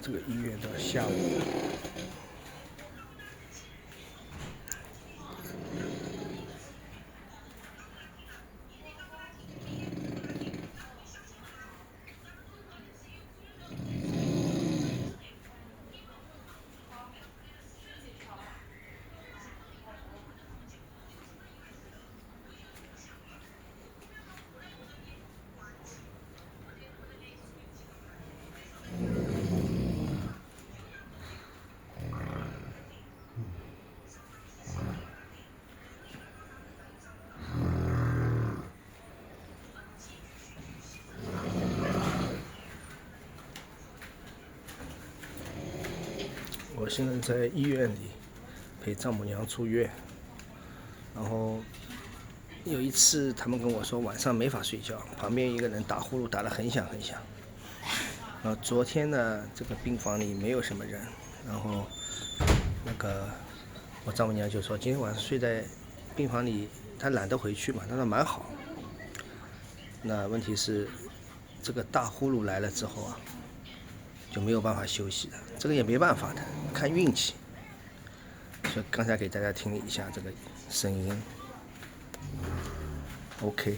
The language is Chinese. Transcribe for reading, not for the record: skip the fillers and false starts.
这个医院的下午。我现在在医院里陪丈母娘出院，然后有一次他们跟我说晚上没法睡觉，旁边一个人打呼噜打得很响很响。然后昨天呢，这个病房里没有什么人，然后我丈母娘就说今天晚上睡在病房里，她懒得回去嘛，她说蛮好。那问题是这个大呼噜来了之后啊，就没有办法休息了，这个也没办法的，看运气。所以刚才给大家听了一下这个声音 ，OK。